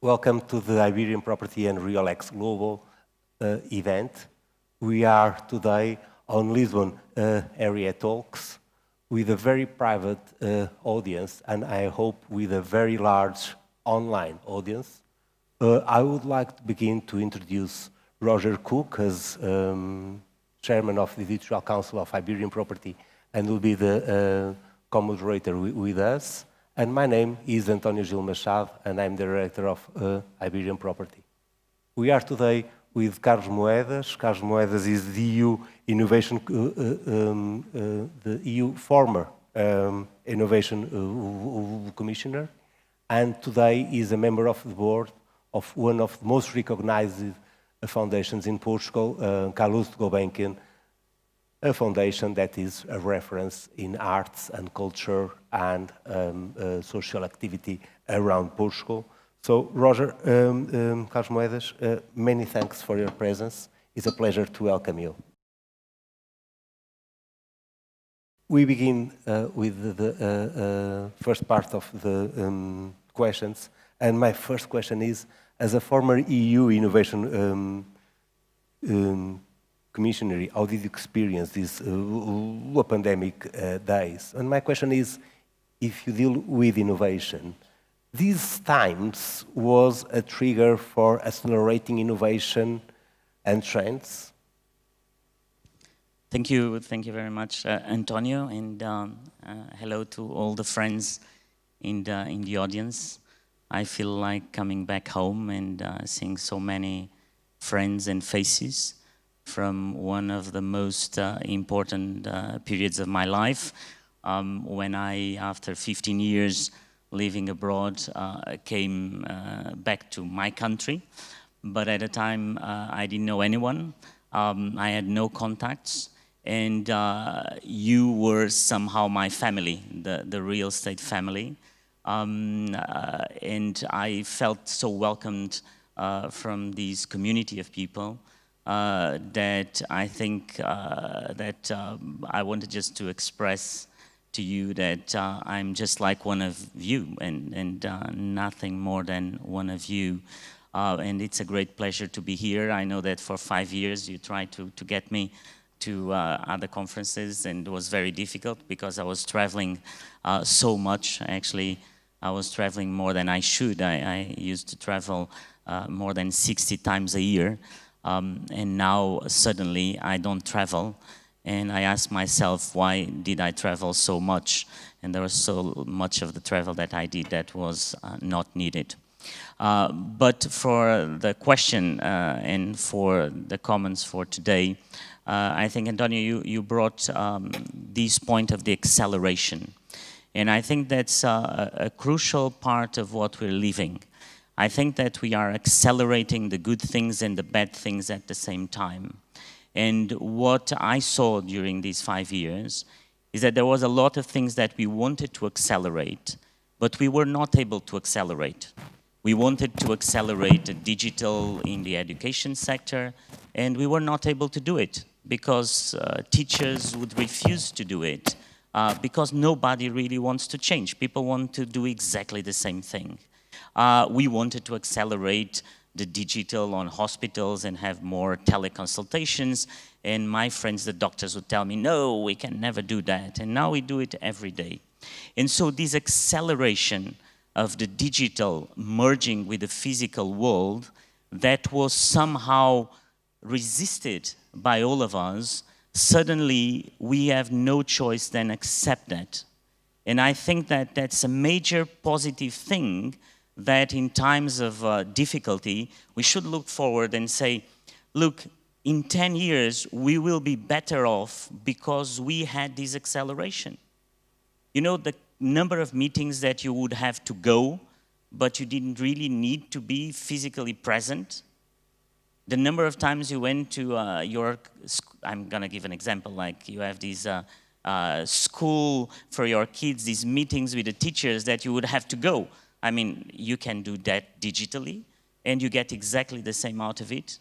Welcome to the Iberian Property and RealX Global event. We are today on Lisbon area talks with a very private audience, and I hope with a very large online audience. I would like to begin to introduce Roger Cook as Chairman of the Editorial Council of Iberian Property, and will be the co-moderator with us. And my name is António Gil Machado, and I'm Director of Iberian Property. We are today with Carlos Moedas. Carlos Moedas is the EU Innovation, the EU former Innovation Commissioner, and today is a member of the board of one of the most recognized foundations in Portugal, Carlos Gulbenkian, a foundation that is a reference in arts and culture and social activity around Portugal. So, Roger, Carlos Moedas, many thanks for your presence. It's a pleasure to welcome you. We begin with the first part of the questions, and my first question is, as a former EU Innovation Commissioner, how did you experience these pandemic days? And my question is, if you deal with innovation, these times was a trigger for accelerating innovation and trends? Thank you very much, Antonio, and hello to all the friends in the audience. I feel like coming back home and seeing so many friends and faces from one of the most important periods of my life, when I, after 15 years living abroad, came back to my country. But at the time, I didn't know anyone. I had no contacts, and you were somehow my family, the real estate family. And I felt so welcomed from this community of people that I think that I wanted just to express to you that I'm just like one of you, and nothing more than one of you. And it's a great pleasure to be here. I know that for 5 years you tried to get me to other conferences, and it was very difficult because I was traveling so much. Actually, I was traveling more than I should. I used to travel more than 60 times a year. And now suddenly I don't travel, and I ask myself, why did I travel so much? And there was so much of the travel that I did that was not needed. But for the question and for the comments for today, I think, Antonio, you brought this point of the acceleration. And I think that's a crucial part of what we're living. I think that we are accelerating the good things and the bad things at the same time. And what I saw during these 5 years is that there was a lot of things that we wanted to accelerate, but we were not able to accelerate. We wanted to accelerate the digital in the education sector, and we were not able to do it because teachers would refuse to do it, because nobody really wants to change. People want to do exactly the same thing. We wanted to accelerate the digital on hospitals and have more teleconsultations. And my friends, the doctors, would tell me, no, we can never do that. And now we do it every day. And so this acceleration of the digital merging with the physical world that was somehow resisted by all of us, suddenly we have no choice than accept that. And I think that that's a major positive thing, that in times of difficulty, we should look forward and say, look, in 10 years, we will be better off because we had this acceleration. You know, the number of meetings that you would have to go, but you didn't really need to be physically present. The number of times you went to I'm gonna give an example, like you have these school for your kids, these meetings with the teachers that you would have to go. I mean, you can do that digitally, and you get exactly the same out of it,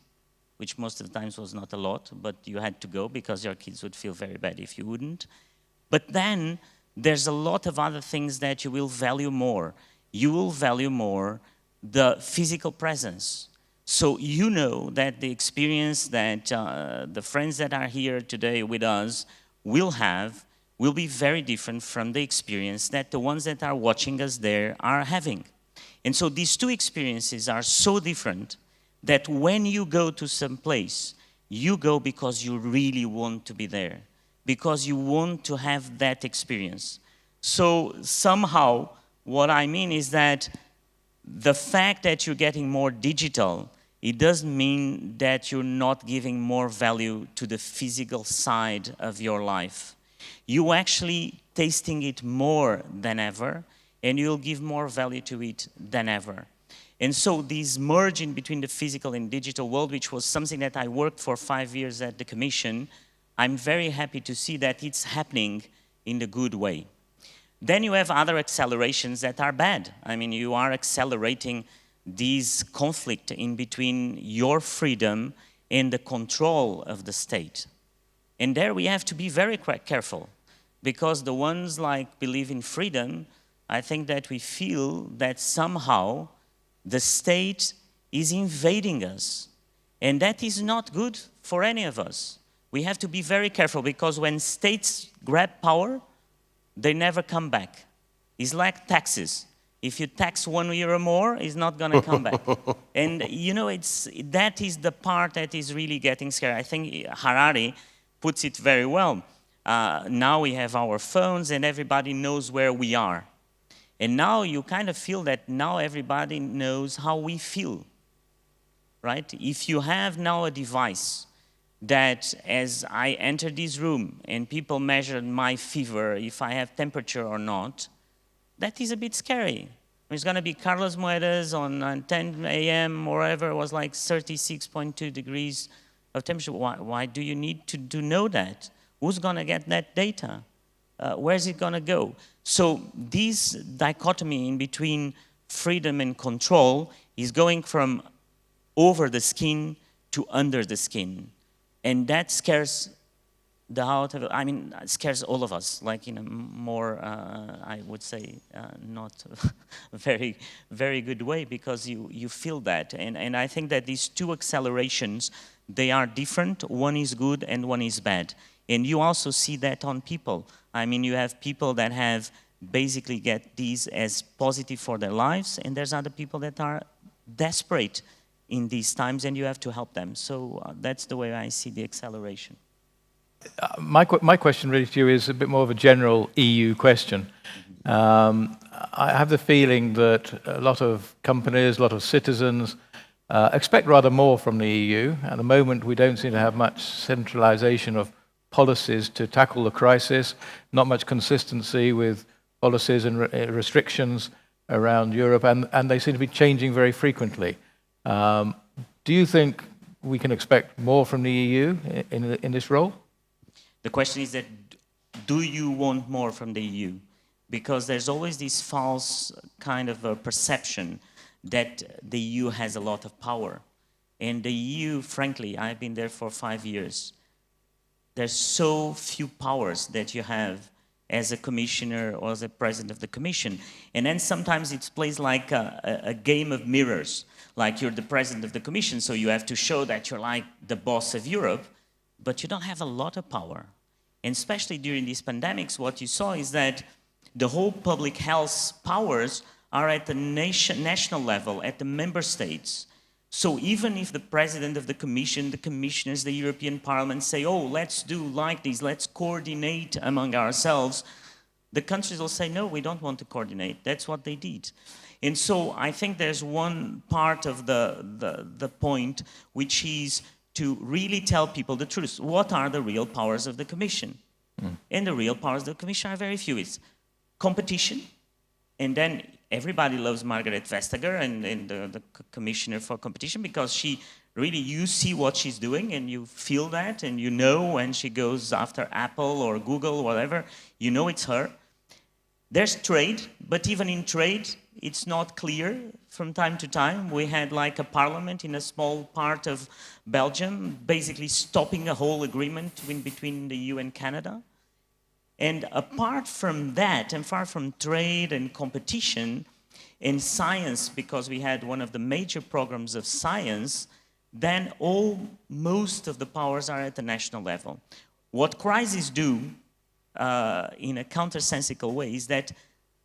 which most of the times was not a lot, but you had to go because your kids would feel very bad if you wouldn't. But then there's a lot of other things that you will value more. You will value more the physical presence. So you know that the experience that the friends that are here today with us will be very different from the experience that the ones that are watching us there are having. And so these two experiences are so different that when you go to some place, you go because you really want to be there, because you want to have that experience. So somehow, what I mean is that the fact that you're getting more digital, it doesn't mean that you're not giving more value to the physical side of your life. You actually tasting it more than ever, and you'll give more value to it than ever. And so this merging between the physical and digital world, which was something that I worked for 5 years at the Commission, I'm very happy to see that it's happening in the good way. Then you have other accelerations that are bad. I mean, you are accelerating this conflict in between your freedom and the control of the state. And there we have to be very careful, because the ones like believe in freedom, I think that we feel that somehow the state is invading us. And that is not good for any of us. We have to be very careful, because when states grab power, they never come back. It's like taxes. If you tax 1 year or more, it's not going to come back. And you know, that is the part that is really getting scary. I think Harari puts it very well. Now we have our phones and everybody knows where we are. And now you kind of feel that now everybody knows how we feel, right? If you have now a device that as I enter this room and people measure my fever, if I have temperature or not, that is a bit scary. It's going to be Carlos Moedas on 10 a.m. or whatever, it was like 36.2 degrees of temperature. Why do you need to know that? Who's going to get that data? Where's it going to go? So this dichotomy in between freedom and control is going from over the skin to under the skin. And that scares the out of, I mean, it scares all of us, like in a more, I would say, not very, very good way, because you feel that. And I think that these two accelerations, they are different. One is good and one is bad. And you also see that on people. I mean, you have people that have basically get these as positive for their lives, and there's other people that are desperate in these times, and you have to help them. So that's the way I see the acceleration. My question really to you is a bit more of a general EU question. I have the feeling that a lot of companies, a lot of citizens expect rather more from the EU. At the moment, we don't seem to have much centralization of policies to tackle the crisis, not much consistency with policies and restrictions around Europe, and they seem to be changing very frequently. Do you think we can expect more from the EU in this role? The question is that, do you want more from the EU? Because there's always this false kind of a perception that the EU has a lot of power. And the EU, frankly, I've been there for 5 years. There's so few powers that you have as a commissioner or as a president of the commission. And then sometimes it plays like a game of mirrors. Like you're the president of the commission, so you have to show that you're like the boss of Europe, but you don't have a lot of power. And especially during these pandemics, what you saw is that the whole public health powers are at the national level, at the member states. So even if the president of the commission, the commissioners, the European Parliament say, oh, let's do like this, let's coordinate among ourselves, the countries will say, no, we don't want to coordinate. That's what they did. And so I think there's one part of the point, which is to really tell people the truth. What are the real powers of the Commission? And the real powers of the Commission are very few. It's competition, and then everybody loves Margaret Vestager and the Commissioner for Competition, because she really, you see what she's doing and you feel that, and you know when she goes after Apple or Google or whatever, you know it's her. There's trade, but even in trade, it's not clear from time to time. We had like a parliament in a small part of Belgium, basically stopping a whole agreement between the EU and Canada. And apart from that, and far from trade and competition, In science, because we had one of the major programs of science, then most of the powers are at the national level. What crises do, in a countersensical way, is that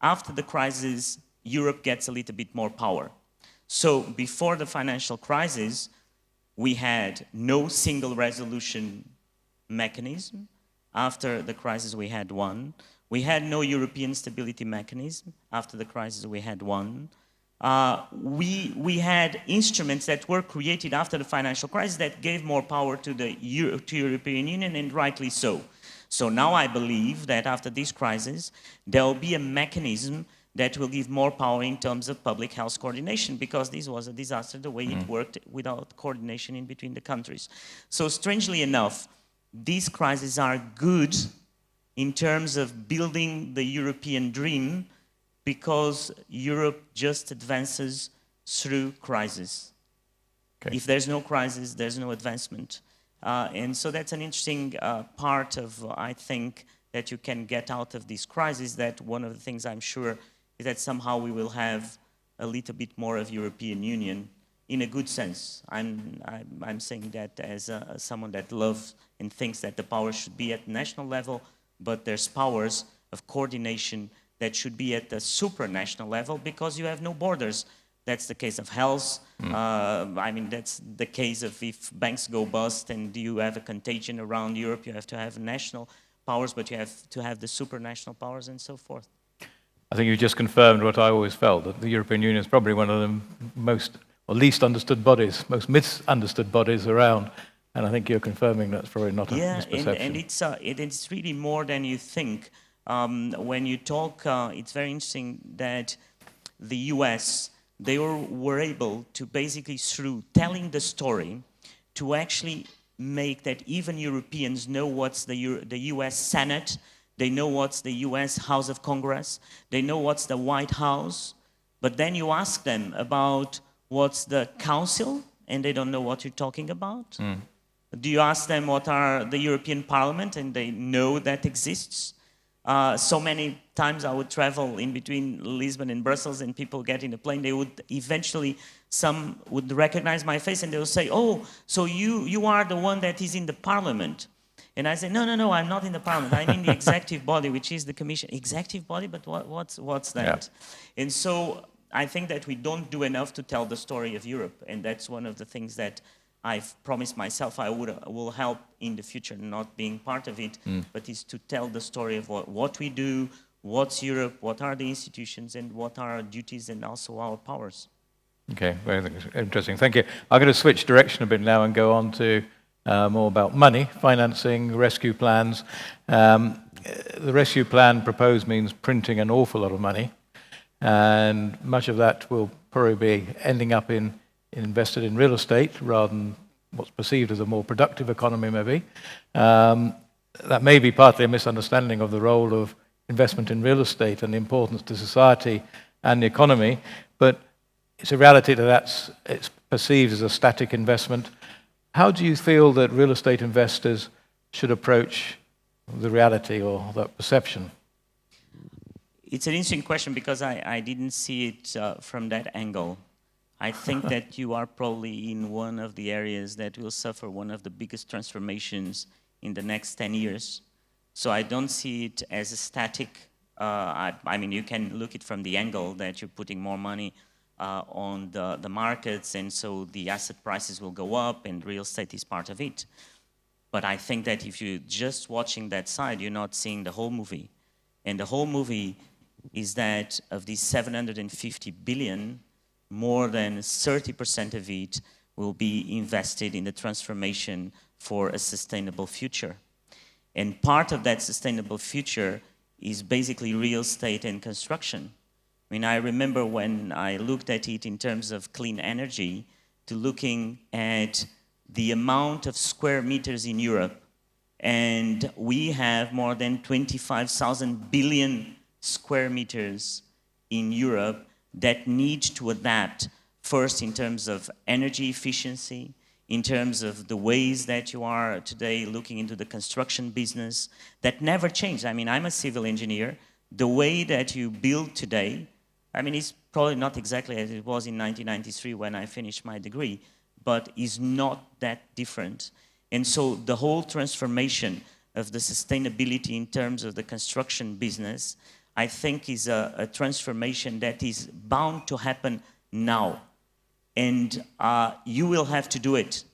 after the crisis, Europe gets a little bit more power. So before the financial crisis, we had no single resolution mechanism. After the crisis, we had one. We had no European stability mechanism. After the crisis, we had one. We had instruments that were created after the financial crisis that gave more power to the European Union, and rightly so. So now I believe that after this crisis, there will be a mechanism that will give more power in terms of public health coordination, because this was a disaster the way it worked without coordination in between the countries. So strangely enough, these crises are good in terms of building the European dream, because Europe just advances through crisis. Okay. If there's no crisis, there's no advancement. And so that's an interesting part of, I think, that you can get out of this crisis, that one of the things I'm sure is that somehow we will have a little bit more of European Union in a good sense. I'm saying that as someone that loves and thinks that the power should be at national level, but there's powers of coordination that should be at the supranational level, because you have no borders. That's the case of health. I mean, that's the case of if banks go bust and you have a contagion around Europe, you have to have national powers, but you have to have the supranational powers and so forth. I think you just confirmed what I always felt, that the European Union is probably one of the most or least understood bodies, most misunderstood bodies around. And I think you're confirming that's probably not a misperception. And it's really more than you think. When you talk, it's very interesting that the US, they were able to basically, through telling the story, to actually make that even Europeans know what's the US Senate, they know what's the US House of Congress, they know what's the White House, but then you ask them about what's the Council, and they don't know what you're talking about. Do you ask them what are the European Parliament, and they know that exists? So many times I would travel in between Lisbon and Brussels, and people get in a plane, they would eventually, some would recognize my face, and they would say, oh, so you are the one that is in the Parliament. And I say, no, I'm not in the Parliament. I'm in the executive body, which is the Commission. Executive body? But what's that? Yeah. And so I think that we don't do enough to tell the story of Europe, and that's one of the things that I've promised myself I will help in the future, not being part of it, but is to tell the story of what we do, what's Europe, what are the institutions, and what are our duties and also our powers. Okay, very interesting. Thank you. I'm going to switch direction a bit now and go on to more about money, financing, rescue plans. The rescue plan proposed means printing an awful lot of money, and much of that will probably be ending up invested in real estate rather than what's perceived as a more productive economy, maybe. That may be partly a misunderstanding of the role of investment in real estate and the importance to society and the economy, but it's a reality that it's perceived as a static investment. How do you feel that real estate investors should approach the reality or that perception? It's an interesting question, because I didn't see it from that angle. I think that you are probably in one of the areas that will suffer one of the biggest transformations in the next 10 years. So I don't see it as a static. I mean, you can look at it from the angle that you're putting more money on the markets, and so the asset prices will go up, and real estate is part of it. But I think that if you're just watching that side, you're not seeing the whole movie. And the whole movie is that of these 750 billion, more than 30% of it will be invested in the transformation for a sustainable future. And part of that sustainable future is basically real estate and construction. I mean, I remember when I looked at it in terms of clean energy, to looking at the amount of square meters in Europe, and we have more than 25,000 billion square meters in Europe that need to adapt, first in terms of energy efficiency, in terms of the ways that you are today looking into the construction business, that never changed. I mean, I'm a civil engineer. The way that you build today I mean, it's probably not exactly as it was in 1993 when I finished my degree, but is not that different. And so the whole transformation of the sustainability in terms of the construction business, I think is a transformation that is bound to happen now. And you will have to do it.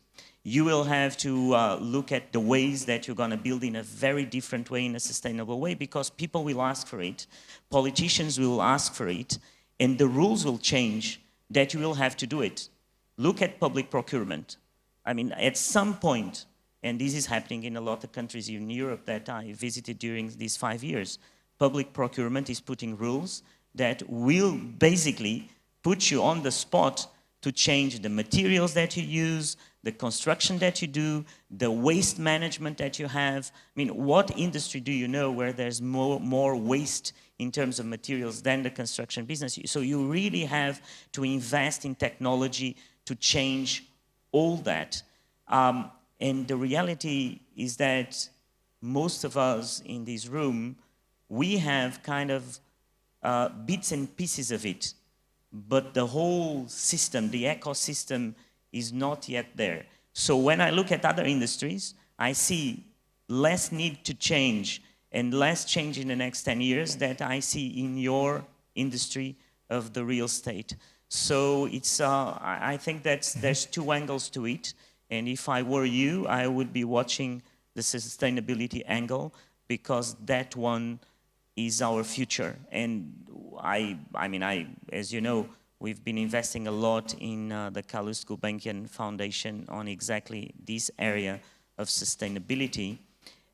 You will have to look at the ways that you're going to build in a very different way, in a sustainable way, because people will ask for it, politicians will ask for it, and the rules will change that you will have to do it. Look at public procurement. I mean, at some point, and this is happening in a lot of countries in Europe that I visited during these 5 years, public procurement is putting rules that will basically put you on the spot to change the materials that you use, the construction that you do, the waste management that you have. I mean, what industry do you know where there's more waste in terms of materials than the construction business? So you really have to invest in technology to change all that. And the reality is that most of us in this room, we have kind of bits and pieces of it, but the whole system, the ecosystem, is not yet there. So when I look at other industries, I see less need to change and less change in the next 10 years that I see in your industry of the real estate. So it's, I think that there's two angles to it. And if I were you, I would be watching the sustainability angle, because that one is our future. And I mean, as you know, we've been investing a lot in the Carlos Gulbenkian Foundation on exactly this area of sustainability.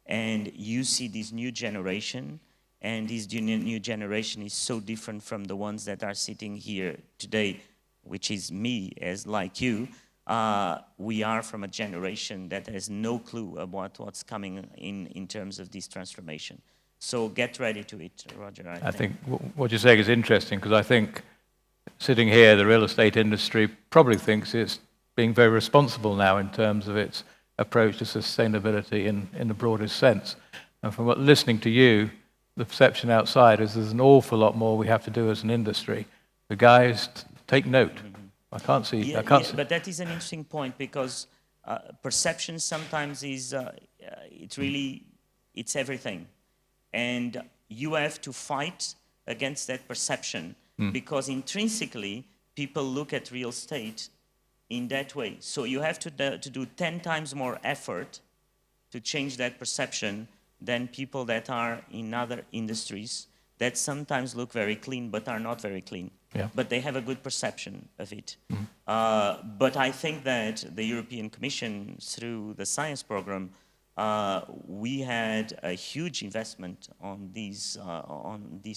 And you see this new generation, and this new generation is so different from the ones that are sitting here today, which is me, as like you. We are from a generation that has no clue about what's coming in terms of this transformation. So get ready to it, Roger. I think what you're saying is interesting, because I think sitting here, the real estate industry probably thinks it's being very responsible now in terms of its approach to sustainability in the broadest sense. And from listening to you, the perception outside is there's an awful lot more we have to do as an industry. The guys, take note. I can't see. But that is an interesting point, because perception sometimes is, it's everything. And you have to fight against that perception, because intrinsically, people look at real estate in that way. So you have to do 10 times more effort to change that perception than people that are in other industries that sometimes look very clean but are not very clean. Yeah. But they have a good perception of it. But I think that the European Commission, through the science program, we had a huge investment on this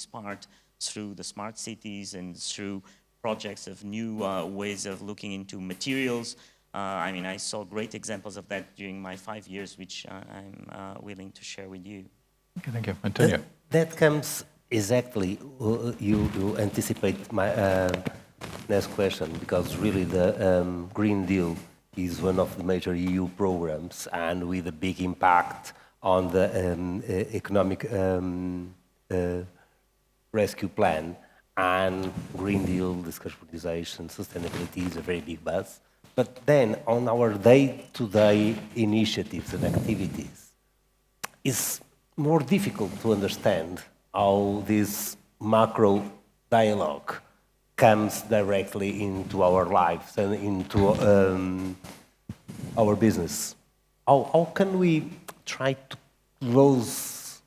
part through the smart cities and through projects of new ways of looking into materials. I mean, I saw great examples of that during my 5 years, which I'm willing to share with you. Okay, thank you. Antonio. That comes exactly, you anticipate my next question, because really the Green Deal is one of the major EU programs, and with a big impact on the economic rescue plan. And Green Deal, decarbonization, sustainability is a very big buzz. But then on our day-to-day initiatives and activities, it's more difficult to understand how this macro dialogue comes directly into our lives and into our business. How can we try to close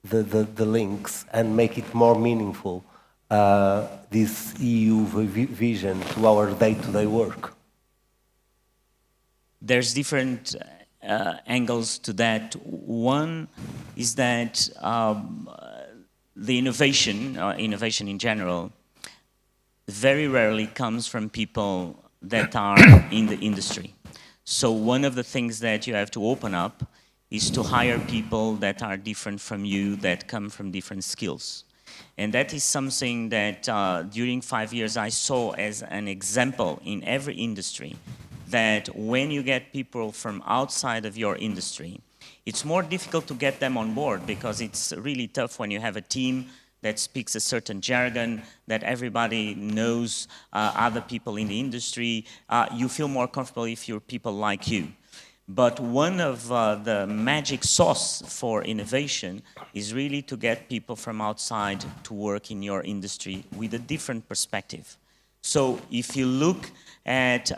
the links and make it more meaningful, this EU vision to our day-to-day work? There's different angles to that. One is that the innovation in general, very rarely comes from people that are in the industry. So one of the things that you have to open up is to hire people that are different from you, that come from different skills. And that is something that during 5 years I saw as an example in every industry, that when you get people from outside of your industry, it's more difficult to get them on board, because it's really tough when you have a team that speaks a certain jargon, that everybody knows other people in the industry. You feel more comfortable if you're people like you. But one of the magic sauce for innovation is really to get people from outside to work in your industry with a different perspective. So if you look at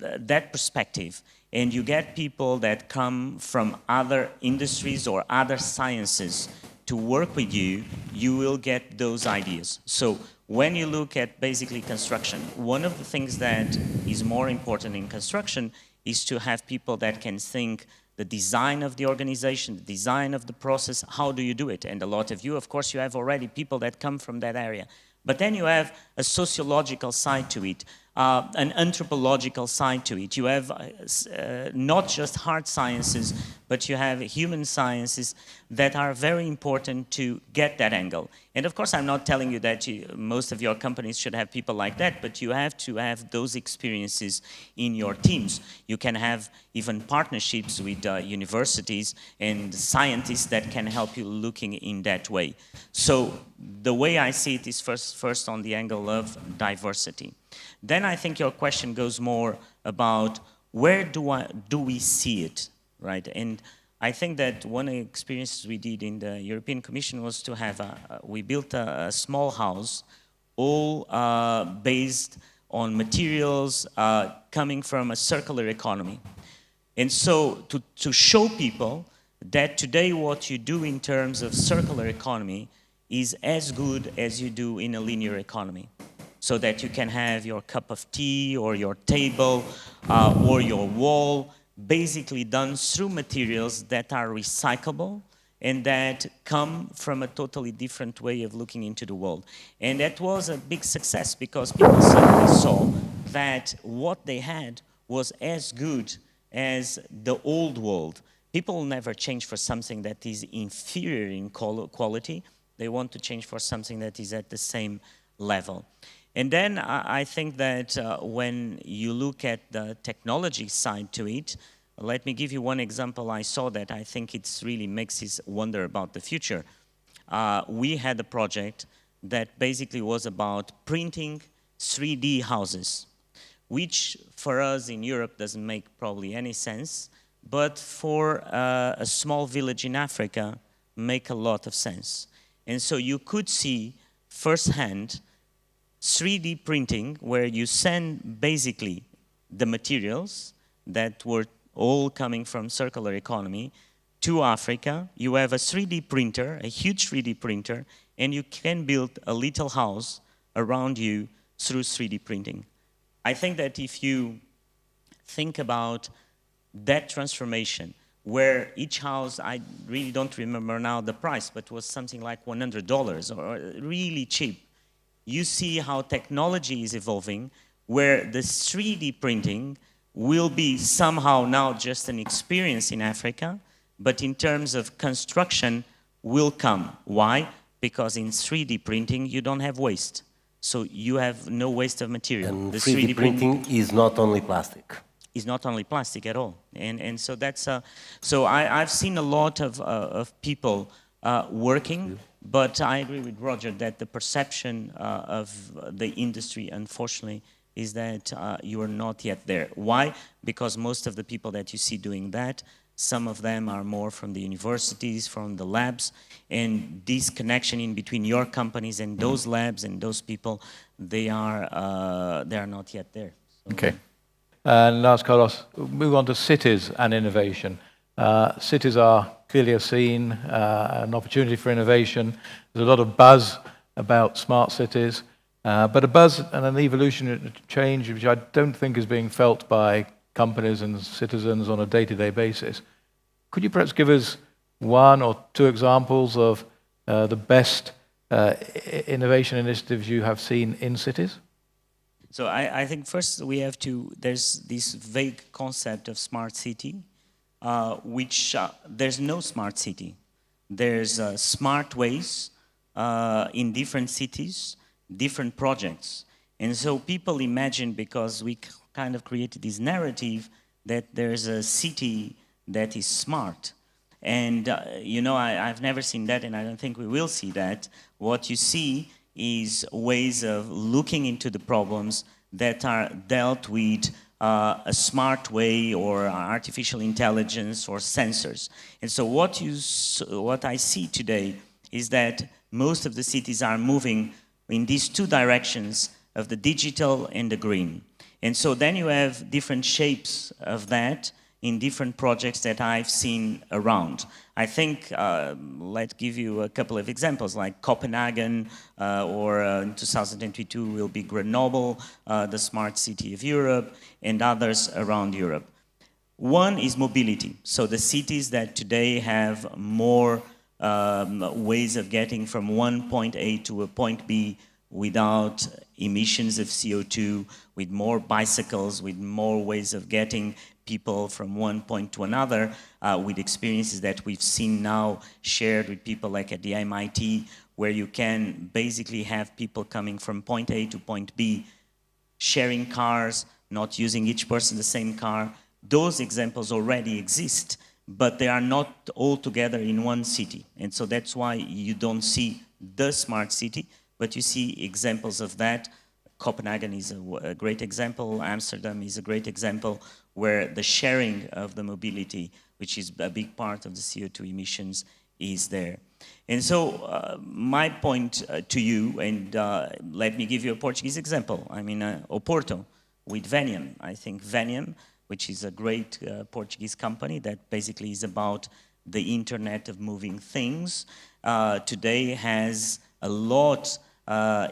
that perspective and you get people that come from other industries or other sciences to work with you, you will get those ideas. So when you look at basically construction, one of the things that is more important in construction is to have people that can think the design of the organization, the design of the process, how do you do it? And a lot of you, of course, you have already people that come from that area. But then you have a sociological side to it, an anthropological side to it. You have not just hard sciences, but you have human sciences that are very important to get that angle. And of course, I'm not telling you that most of your companies should have people like that, but you have to have those experiences in your teams. You can have even partnerships with universities and scientists that can help you looking in that way. So the way I see it is first on the angle of diversity. Then I think your question goes more about where do we see it, right? And I think that one of the experiences we did in the European Commission was to have we built a small house, all based on materials coming from a circular economy. And so to show people that today what you do in terms of circular economy is as good as you do in a linear economy. So that you can have your cup of tea or your table or your wall basically done through materials that are recyclable and that come from a totally different way of looking into the world. And that was a big success because people suddenly saw that what they had was as good as the old world. People never change for something that is inferior in quality. They want to change for something that is at the same level. And then I think that when you look at the technology side to it, let me give you one example I saw that I think it really makes us wonder about the future. We had a project that basically was about printing 3D houses, which for us in Europe doesn't make probably any sense, but for a small village in Africa make a lot of sense. And so you could see firsthand 3D printing where you send basically the materials that were all coming from circular economy to Africa. You have a 3D printer, a huge 3D printer, and you can build a little house around you through 3D printing. I think that if you think about that transformation, where each house, I really don't remember now the price, but was something like $100 or really cheap. You see how technology is evolving, where the 3D printing will be somehow now just an experience in Africa, but in terms of construction will come. Why? Because in 3D printing, you don't have waste. So you have no waste of material. And the 3D printing is not only plastic. Is not only plastic at all. And so that's, so I've seen a lot of people working, but I agree with Roger that the perception of the industry, unfortunately, is that you are not yet there. Why? Because most of the people that you see doing that, some of them are more from the universities, from the labs, and this connection in between your companies and those labs and those people, they are not yet there. So. Okay. And last, Carlos, move on to cities and innovation. Cities are clearly a scene, an opportunity for innovation. There's a lot of buzz about smart cities, but a buzz and an evolution change which I don't think is being felt by companies and citizens on a day-to-day basis. Could you perhaps give us one or two examples of the best innovation initiatives you have seen in cities? So I think first we have to, there's this vague concept of smart city, which there's no smart city. There's smart ways in different cities, different projects. And so people imagine, because we kind of created this narrative, that there's a city that is smart. And, you know, I've never seen that, and I don't think we will see that. What you see is ways of looking into the problems that are dealt with a smart way, or artificial intelligence, or sensors. And so what I see today is that most of the cities are moving in these two directions of the digital and the green. And so then you have different shapes of that in different projects that I've seen around. I think, let's give you a couple of examples, like Copenhagen, or in 2022 will be Grenoble, the smart city of Europe, and others around Europe. One is mobility. So the cities that today have more ways of getting from one point A to a point B without emissions of CO2, with more bicycles, with more ways of getting people from one point to another, with experiences that we've seen now shared with people like at the MIT, where you can basically have people coming from point A to point B, sharing cars, not using each person the same car. Those examples already exist, but they are not all together in one city. And so that's why you don't see the smart city, but you see examples of that. Copenhagen is a great example. Amsterdam is a great example, where the sharing of the mobility, which is a big part of the CO2 emissions, is there. And so my point to you, and let me give you a Portuguese example. I mean, Oporto with Veniam. I think Veniam, which is a great Portuguese company that basically is about the Internet of moving things, today has a lot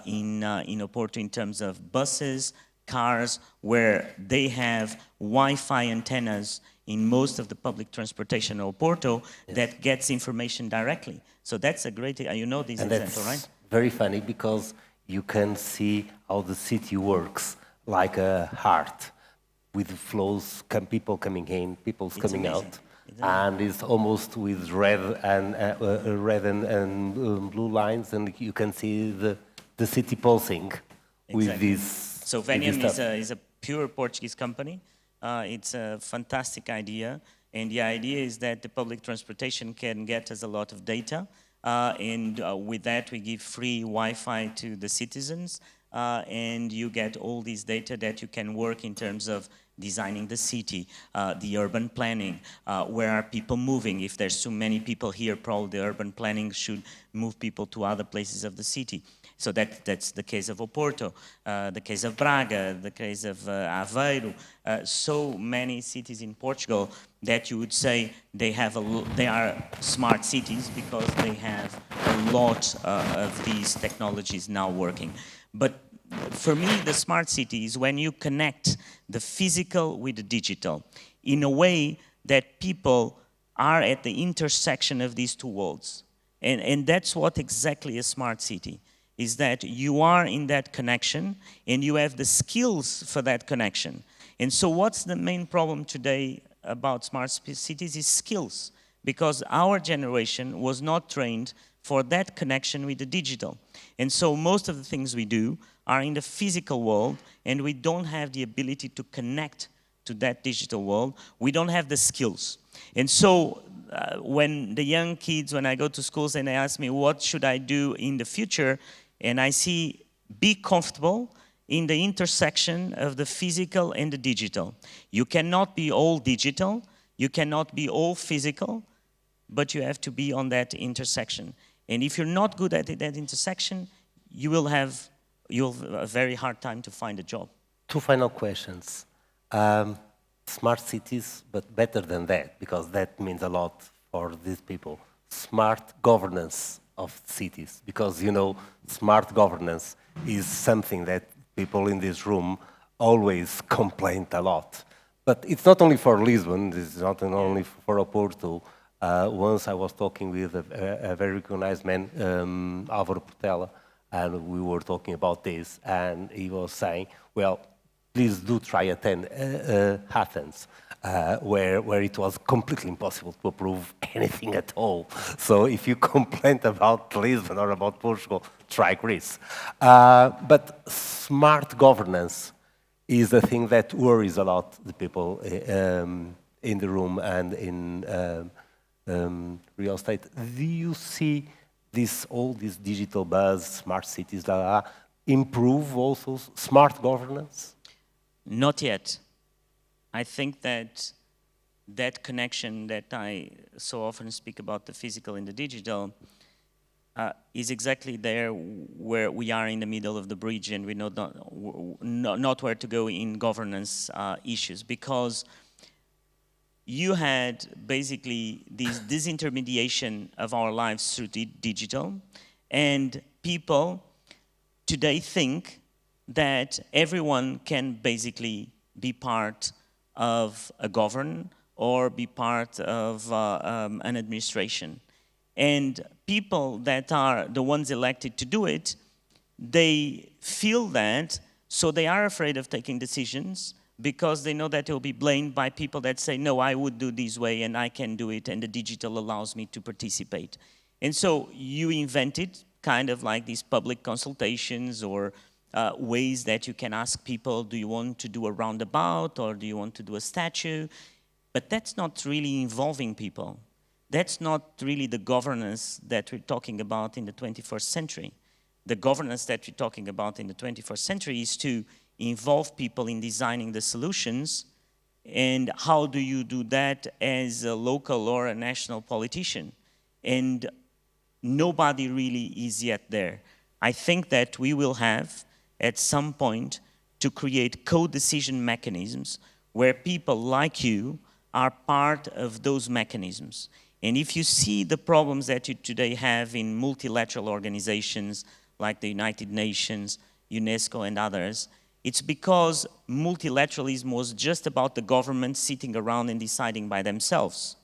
in Oporto in terms of buses, cars, where they have Wi-Fi antennas in most of the public transportation in Oporto, yes, that gets information directly. So that's a great, you know this example, right? That's very funny, because you can see how the city works like a heart, with flows, people coming in, people coming out. And it's almost with red and blue lines, and you can see the city pulsing, exactly, with this. So Veniam is a pure Portuguese company. It's a fantastic idea, and the idea is that the public transportation can get us a lot of data, and with that we give free Wi-Fi to the citizens, and you get all these data that you can work in terms of designing the city, the urban planning, where are people moving. If there's too many people here, probably the urban planning should move people to other places of the city. So that's the case of Oporto, the case of Braga, the case of Aveiro. So many cities in Portugal that you would say they are smart cities, because they have a lot of these technologies now working. But for me, the smart city is when you connect the physical with the digital in a way that people are at the intersection of these two worlds. And that's what exactly a smart city is, that you are in that connection and you have the skills for that connection. And so what's the main problem today about smart cities is skills, because our generation was not trained for that connection with the digital. And so most of the things we do are in the physical world, and we don't have the ability to connect to that digital world. We don't have the skills. And so when the young kids, when I go to schools and they ask me, what should I do in the future? And I see, be comfortable in the intersection of the physical and the digital. You cannot be all digital, you cannot be all physical, but you have to be on that intersection. And if you're not good at that intersection, you'll have a very hard time to find a job. Two final questions. Smart cities, but better than that, because that means a lot for these people. Smart governance of cities, because, you know, smart governance is something that people in this room always complain a lot. But it's not only for Lisbon, it's not only for Oporto. Once I was talking with a very recognized man, Álvaro Portela, and we were talking about this, and he was saying, well, please do try attend Athens, where it was completely impossible to approve anything at all. So if you complain about Lisbon or about Portugal, try Greece. But smart governance is a thing that worries a lot the people in the room and real estate. Do you see all this digital buzz, smart cities, improve also smart governance? Not yet. I think that that connection that I so often speak about, the physical and the digital, is exactly there where we are in the middle of the bridge and we know not where to go in governance issues, because you had basically this disintermediation of our lives through digital, and people today think that everyone can basically be part of a government or be part of an administration. And people that are the ones elected to do it, they feel that, so they are afraid of taking decisions because they know that they'll be blamed by people that say, no, I would do this way and I can do it and the digital allows me to participate. And so you invented kind of like these public consultations or ways that you can ask people, do you want to do a roundabout or do you want to do a statue? But that's not really involving people. That's not really the governance that we're talking about in the 21st century. The governance that we're talking about in the 21st century is to involve people in designing the solutions. And how do you do that as a local or a national politician? And nobody really is yet there. I think that we will have, at some point, to create co-decision mechanisms where people like you are part of those mechanisms. And if you see the problems that you today have in multilateral organizations like the United Nations, UNESCO and others, it's because multilateralism was just about the government sitting around and deciding by themselves.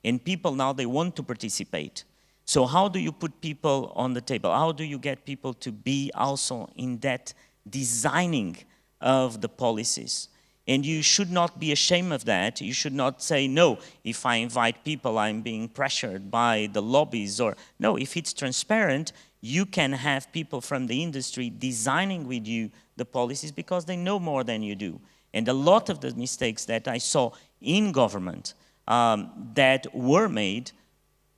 And people now, they want to participate. So how do you put people on the table? How do you get people to be also in that designing of the policies? And you should not be ashamed of that. You should not say, no, if I invite people, I'm being pressured by the lobbies. Or no, if it's transparent, you can have people from the industry designing with you the policies because they know more than you do. And a lot of the mistakes that I saw in government that were made,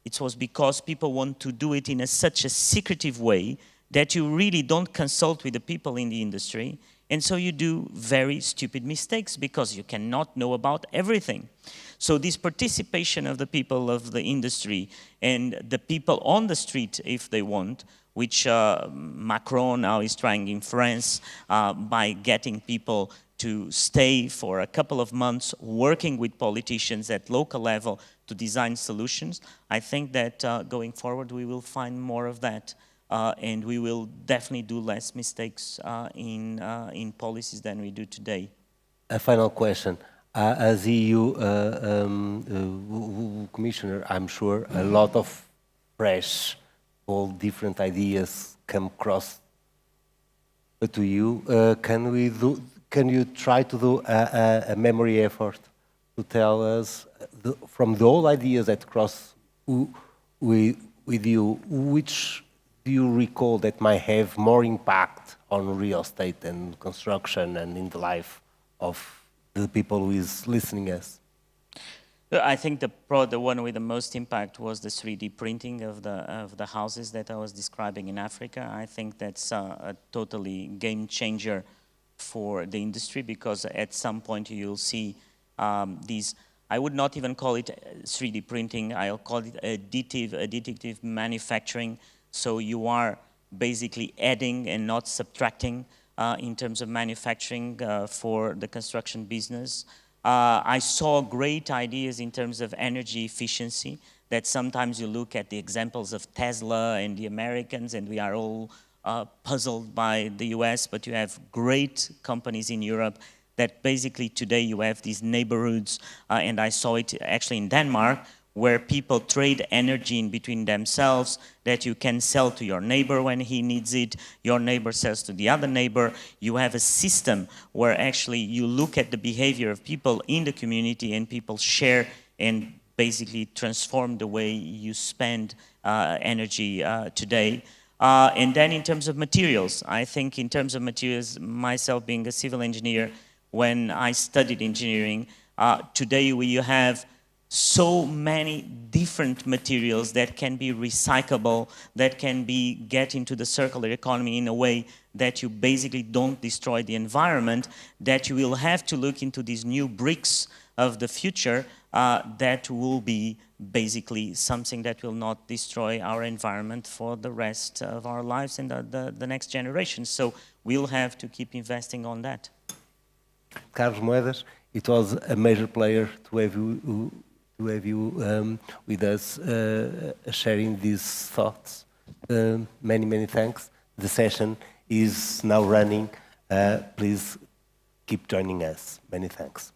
it was because people want to do it in such a secretive way that you really don't consult with the people in the industry. And so you do very stupid mistakes because you cannot know about everything. So this participation of the people of the industry and the people on the street, if they want, which Macron now is trying in France by getting people to stay for a couple of months working with politicians at local level to design solutions, I think that going forward we will find more of that. And we will definitely do less mistakes in policies than we do today. A final question. As EU Commissioner, I'm sure a lot of fresh, all different ideas come across to you. Can you try to do a memory effort to tell us from the old ideas that cross with you, which do you recall that might have more impact on real estate and construction and in the life of the people who is listening us? I think the one with the most impact was the 3D printing of the houses that I was describing in Africa. I think that's a totally game changer for the industry because at some point you'll see these. I would not even call it 3D printing. I'll call it additive manufacturing. So you are basically adding and not subtracting in terms of manufacturing for the construction business. I saw great ideas in terms of energy efficiency that sometimes you look at the examples of Tesla and the Americans and we are all puzzled by the US, but you have great companies in Europe that basically today you have these neighborhoods, and I saw it actually in Denmark, where people trade energy in between themselves, that you can sell to your neighbor when he needs it, your neighbor sells to the other neighbor. You have a system where actually you look at the behavior of people in the community and people share and basically transform the way you spend energy today. And then in terms of materials, I think in terms of materials, myself being a civil engineer, when I studied engineering, today you have so many different materials that can be recyclable, that can be get into the circular economy in a way that you basically don't destroy the environment, that you will have to look into these new bricks of the future that will be basically something that will not destroy our environment for the rest of our lives and the next generation. So we'll have to keep investing on that. Carlos Moedas, it was a major pleasure to have you with us sharing these thoughts. Many, many thanks. The session is now running. Please keep joining us. Many thanks.